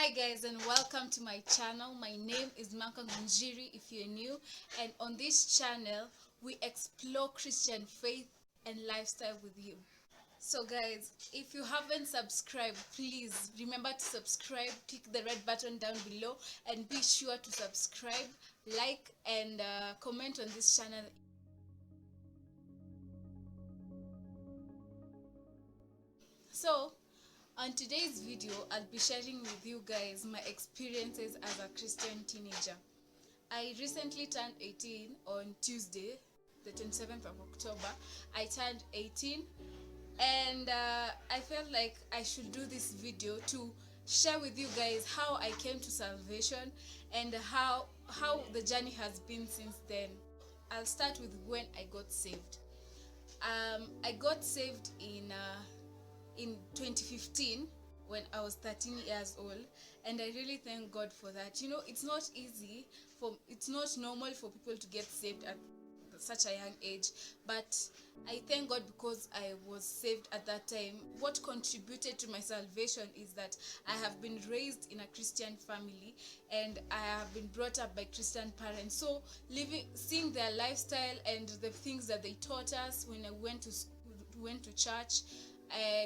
Hi guys, and welcome to my channel. My name is Manka Ngunjiri if you're new, and on this channel we explore Christian faith and lifestyle with you. So guys, if you haven't subscribed, please remember to subscribe, click the red button down below, and be sure to subscribe, like, and comment on this channel. So on today's video, I'll be sharing with you guys my experiences as a Christian teenager. I recently turned 18 on Tuesday, the 27th of October. I turned 18, and I felt like I should do this video to share with you guys how I came to salvation and how the journey has been since then. I'll start with when I got saved. I got saved in 2015 when I was 13 years old, and I really thank God for that. You know, it's not normal for people to get saved at such a young age, but I thank God because I was saved at that time. What contributed to my salvation is that I have been raised in a Christian family and I have been brought up by Christian parents. So seeing their lifestyle and the things that they taught us when I went to church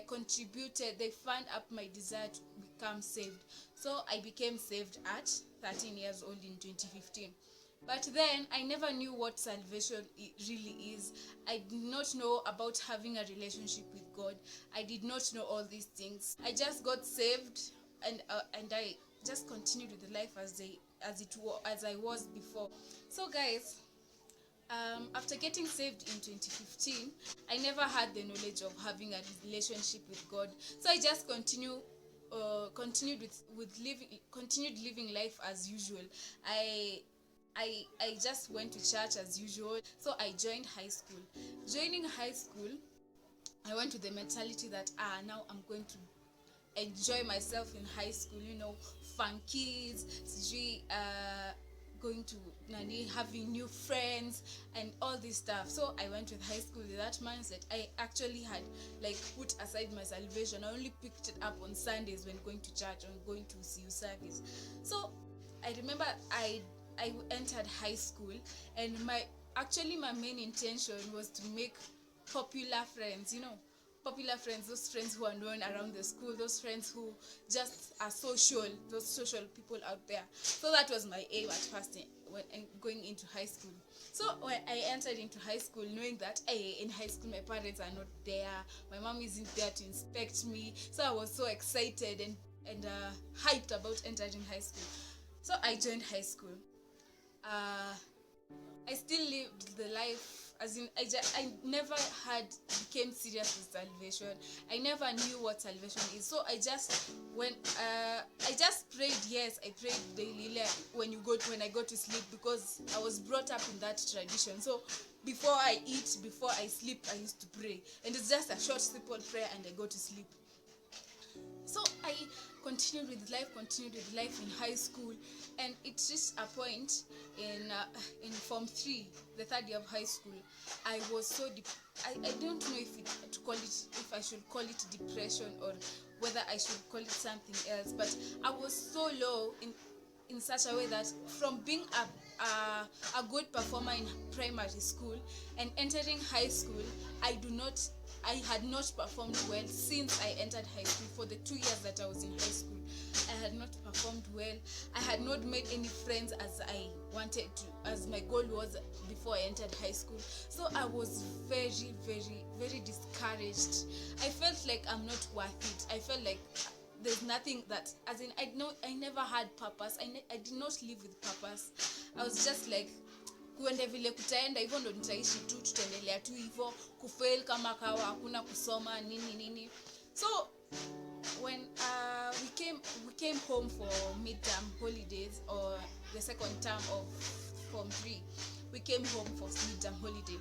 contributed. They fanned up my desire to become saved. So I became saved at 13 years old in 2015. But then I never knew what salvation really is. I did not know about having a relationship with God. I did not know all these things. I just got saved, and I just continued with the life as I was before. So guys, after getting saved in 2015, I never had the knowledge of having a relationship with God. So I just continued living life as usual. I just went to church as usual. So I joined high school. Joining high school, I went with the mentality that now I'm going to enjoy myself in high school, fun kids, going to having new friends and all this stuff. So I went with high school with that mindset. I actually had put aside my salvation. I only picked it up on Sundays when going to church or going to CU service. So I remember I entered high school, and my main intention was to make popular friends, popular friends, those friends who are known around the school, those friends who just are social, those social people out there. So that was my aim at first when going into high school. So when I entered into high school, knowing that in high school my parents are not there, my mom isn't there to inspect me, so I was so excited and hyped about entering high school. So I joined high school. I still lived the life, as in I never became serious with salvation. I never knew what salvation is. So I just prayed. Yes, I prayed daily when I go to sleep, because I was brought up in that tradition. So before I eat, before I sleep, I used to pray, and it's just a short simple prayer and I go to sleep. So I continued with life in high school, and it reached a point in Form 3, the third year of high school. I was so I don't know if I should call it depression or whether I should call it something else, but I was so low in such a way that from being a good performer in primary school and entering high school, I had not performed well since I entered high school. For the 2 years that I was in high school, I had not performed well. I had not made any friends as I wanted to, as my goal was before I entered high school. So I was very, very, very discouraged. I felt like I'm not worth it. I felt like there's nothing that, as in, I never had purpose. I did not live with purpose. I was just like, kuende vile kutaenda hivyo ndo nitaishi tu, tutaendelea tu hivyo, kufail kama kawa, hakuna kusoma nini. So when we came home for midterm holidays, or the second term of Form 3, we came home for midterm holiday.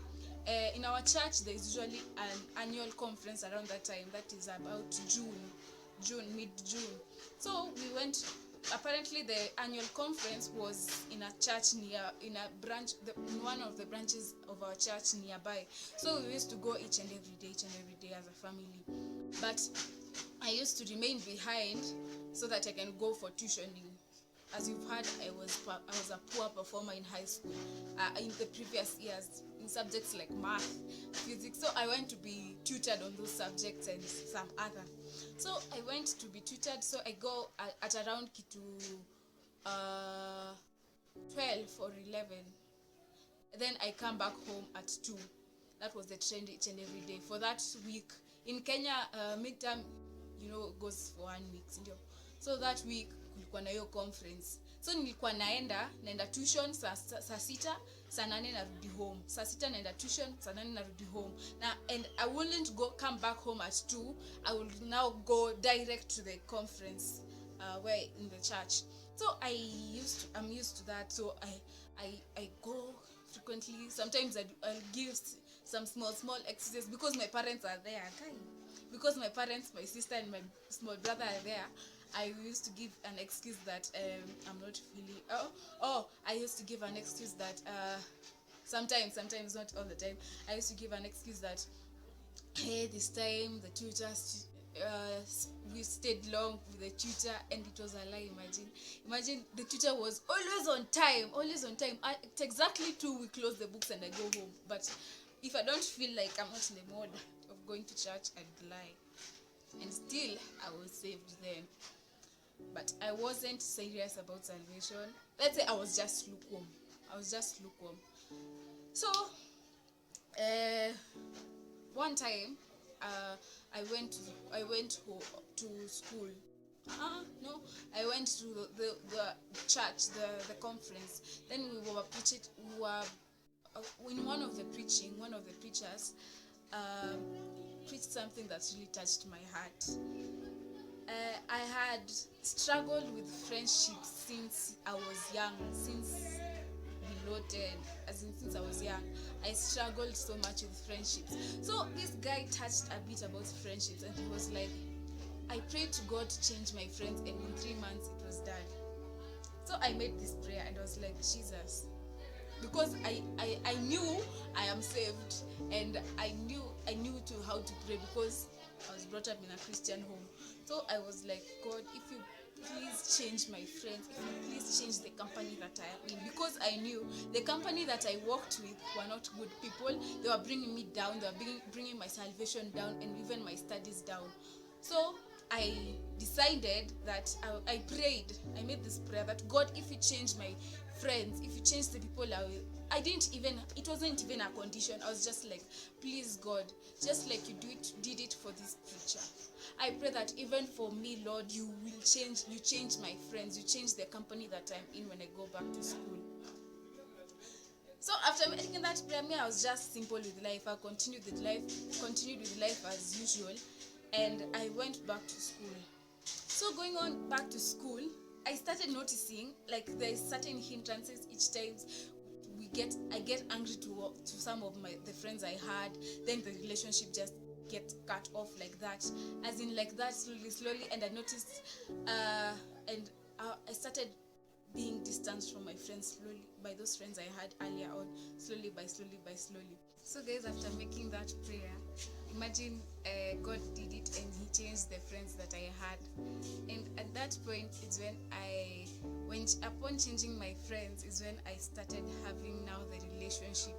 In our church there is usually an annual conference around that time. That is about mid-June. So we went. Apparently the annual conference was in a church in one of the branches of our church nearby. So we used to go each and every day as a family. But I used to remain behind so that I can go for tuitioning. As you've heard, I was a poor performer in high school, in the previous years, in subjects like math, physics. So I went to be tutored on those subjects and some other. So I went to be tutored. So I go at around Kitu 12 or 11. Then I come back home at 2. That was the trend each and every day for that week. In Kenya, midterm, goes for 1 week, sindio? So that week kulikuwa na hiyo conference. So nilikuwa naenda tuition saa 6, saa 8 narudi home. Saa 6 naenda tuition, saa 8 narudi home. And I wouldn't come back home at 2. I would now go direct to the conference where in the church. So I'm used to that. So I go frequently. Sometimes I'll give some small excuses because my parents are there. Because my parents, my sister and my small brother are there. I used to give an excuse that I'm not feeling. I used to give an excuse that sometimes, not all the time. I used to give an excuse that, hey, this time the tutors, we stayed long with the tutor, and it was a lie. Imagine the tutor was always on time. At exactly 2, we close the books and I go home. But if I don't feel like I'm not in the mood of going to church, I'd lie. And still, I was saved then. But I wasn't serious about salvation. Let's say I was just lukewarm. So, one time, I went to school. I went to the church, the conference. Then we were in one of the preachers preached something that really touched my heart. I had struggled with friendships since I was young, since I was young. I struggled so much with friendships. So this guy touched a bit about friendships, and he was like, I prayed to God to change my friends, and in 3 months it was done. So I made this prayer and I was like, Jesus, because I knew I am saved, and I knew to how to pray because I was brought up in a Christian home. So I was like, God, if you please change my friends, if you please change the company that I am in, because I knew the company that I worked with were not good people. They were bringing me down, they were bringing my salvation down, and even my studies down. So I decided that I prayed. I made this prayer that, God, if you change my friends, if you change the people it wasn't even a condition. I was just like, please God, just like you did it for this preacher, I pray that even for me, Lord, you change my friends, you change the company that I'm in when I go back to school. So after making that prayer, I was just simple with life. I continued with life as usual, and I went back to school. So going on back to school, I started noticing like there's certain hindrances each time I get angry to some of the friends I had, then the relationship just gets cut off like that, slowly, and I noticed and I started being distanced from my friends slowly, by those friends I had earlier on, slowly by slowly. So guys, after making that prayer, imagine God did it and he changed the friends that I had. And at that point is when upon changing my friends is when I started having now the relationship,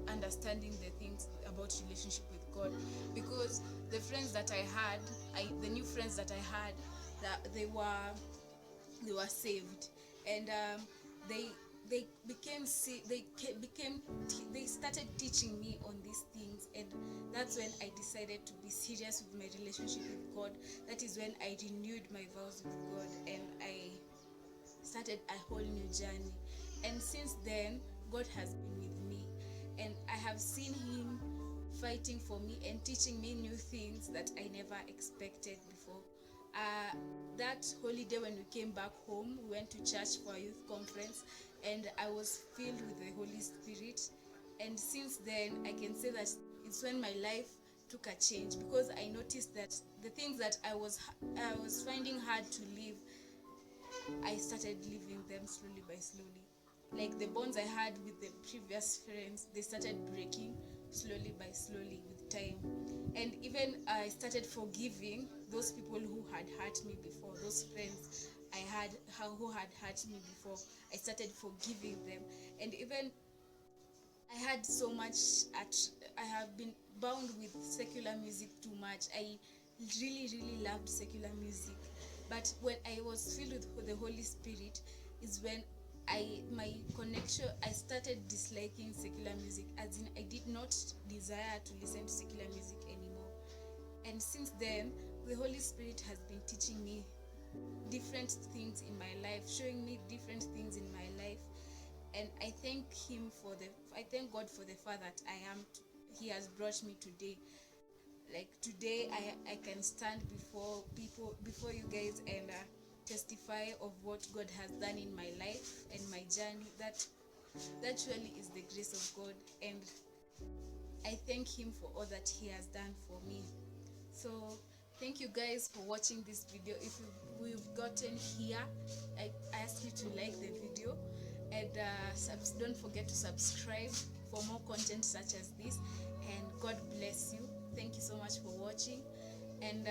understanding the things about relationship with God. Because the friends that I had, the new friends that I had, that they were saved, and they started teaching me on these things, and that's when I decided to be serious with my relationship with God. That is when I renewed my vows with God, and I started a whole new journey. And since then, God has been with me, and I have seen him fighting for me and teaching me new things that I never expected before. That holiday when we came back home, we went to church for a youth conference, and I was filled with the Holy Spirit. And since then, I can say that it's when my life took a change, because I noticed that the things that I was finding hard to live, I started living them slowly by slowly. Like the bonds I had with the previous friends, they started breaking slowly by slowly with time. And even I started forgiving those people who had hurt me before, those friends I had who had hurt me before. I started forgiving them, and even I had so much I have been bound with secular music too much. I really loved secular music, but when I was filled with the Holy Spirit is when I started disliking secular music, as in I did not desire to listen to secular music anymore. And since then, the Holy Spirit has been teaching me different things in my life, showing me different things in my life, and I thank God for the far that He has brought me today. Like today, I can stand before you guys, and testify of what God has done in my life and my journey. That surely is the grace of God, and I thank Him for all that He has done for me. So thank you guys for watching this video. If we've gotten here, I ask you to like the video, and don't forget to subscribe for more content such as this, and God bless you. Thank you so much for watching, and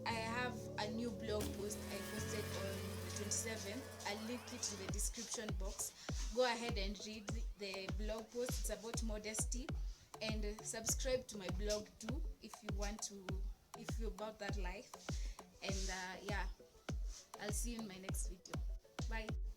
I have a new blog post I posted on the 27th. I'll link it in the description box. Go ahead and read the blog post. It's about modesty, and subscribe to my blog too if you're about that life. And yeah, I'll see you in my next video. Bye.